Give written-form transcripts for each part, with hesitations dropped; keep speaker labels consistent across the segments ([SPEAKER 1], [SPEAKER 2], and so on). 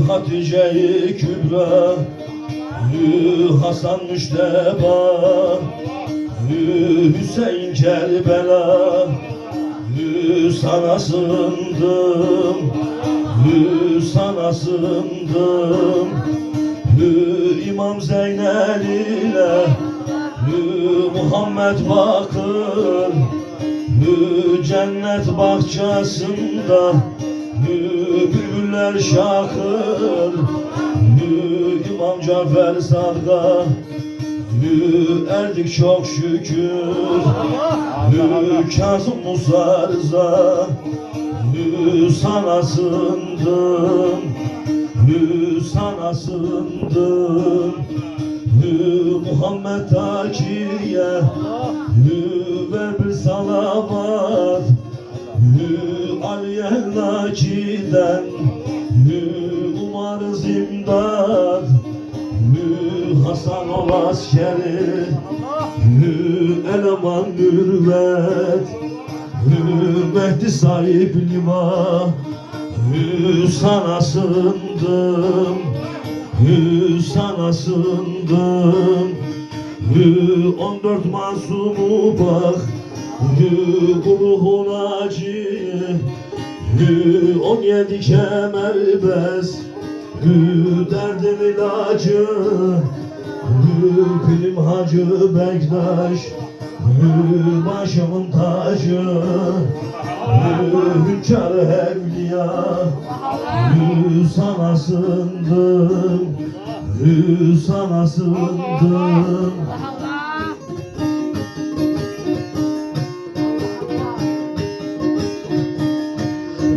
[SPEAKER 1] Hatice-i Kübra, Hasan Müşteba, Hüseyin Kerbela, sana sığındım, sana sığındım. İmam Zeynel ile Muhammed Bakır, cennet bahçesinde bülbüller şakır. İmam Cafer Sadık'a erdik çok şükür. Kazım Musa Rıza, sana sığındım, sana sığındım. Muhammed Akir'ye ver bir salavat, Aliye Naki'den umarız imdad. Hasan ol askeri, eleman mürvet, Mehdi sahip liva, sana sığındım, sana sığındım. 14 masumu bak, ruhun acı, 17 kemerbez, derdim ilacı. Pilim Hacı Bektaş, başımın tacı, hünkâr evliya, sana sığındım, sana sığındım.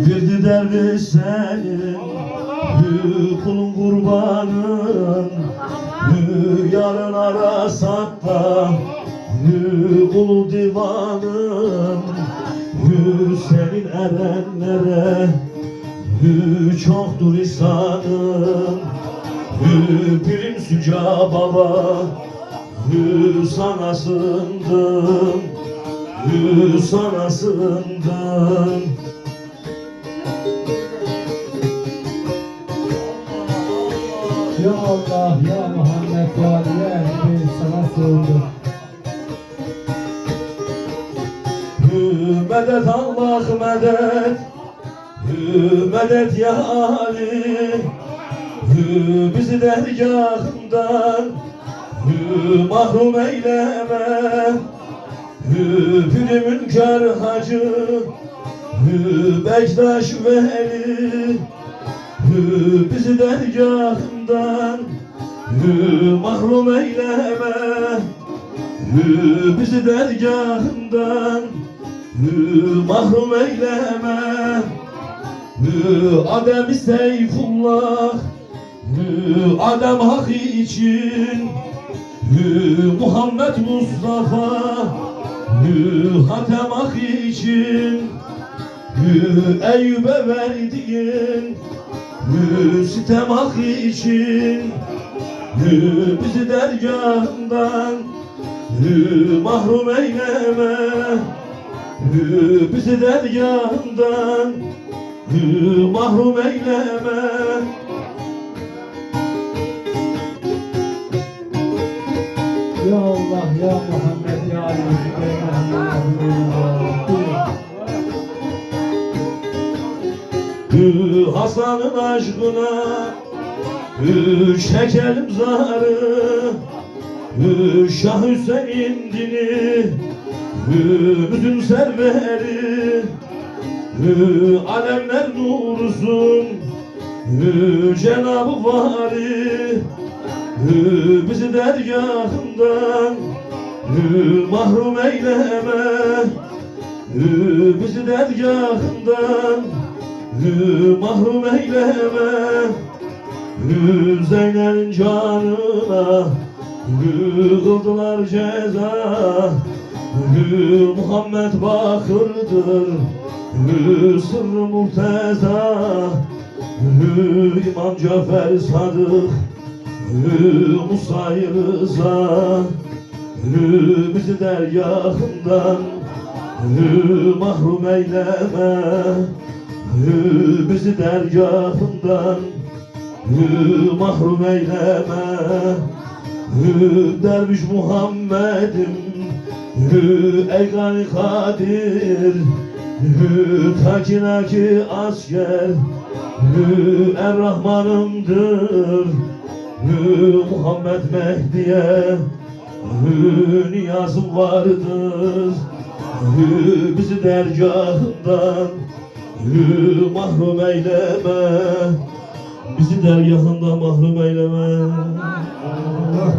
[SPEAKER 1] Verdi derdi senin, kulun kurbanın. Yarın Arasat'ta kulu divanın. Senin erenlere çoktur ihsanın. Pirim Süca Baba, sana sığındım, sana sığındım.
[SPEAKER 2] Ya Allah, ya Muhammed, ya Ali, ya Ehli, sana sığındım.
[SPEAKER 1] Medet Allah medet, medet ya Ali. Bizi dergâhından mahrum eyleme. Piri Münker Hacı, Bektaş Veli, bizi dergâhından mahrum eyleme. Bizi dergâhından mahrum eyleme. Adem-i Seyfullah, Adem hak için, Muhammed Mustafa, Hatem hak için. Eyüp'e verdiğin sitem hak için, bizi dergâhından mahrum eyleme. Bizi dergâhından mahrum eyleme.
[SPEAKER 2] Ya Allah, ya Muhammed, ya Ali, ya
[SPEAKER 1] Hasan'ın aşkına çekelim zarı. Şah Hüseyin dini, bütün serveri. Alemler nurusun, Cenab-ı Vari. Bizi dergâhından mahrum eyleme. Bizi dergâhından mahrum eyleme. Zeynel'in canına kıldılar ceza. Muhammed Bakır'dır sırrı murteza. İmam Cafer Sadık, Musa-i Rıza, bizi dergâhından mahrum eyleme. Bizi dergahından mahrum eyleme. Derviş Muhammed'im, ey gani kadir, ta ki asker, Er-Rahman'ımdır. Muhammed Mehdi'ye niyazım vardır. Bizi dergahından mahrum eyleme. Bizi dergahından mahrum eyleme.
[SPEAKER 2] Allah.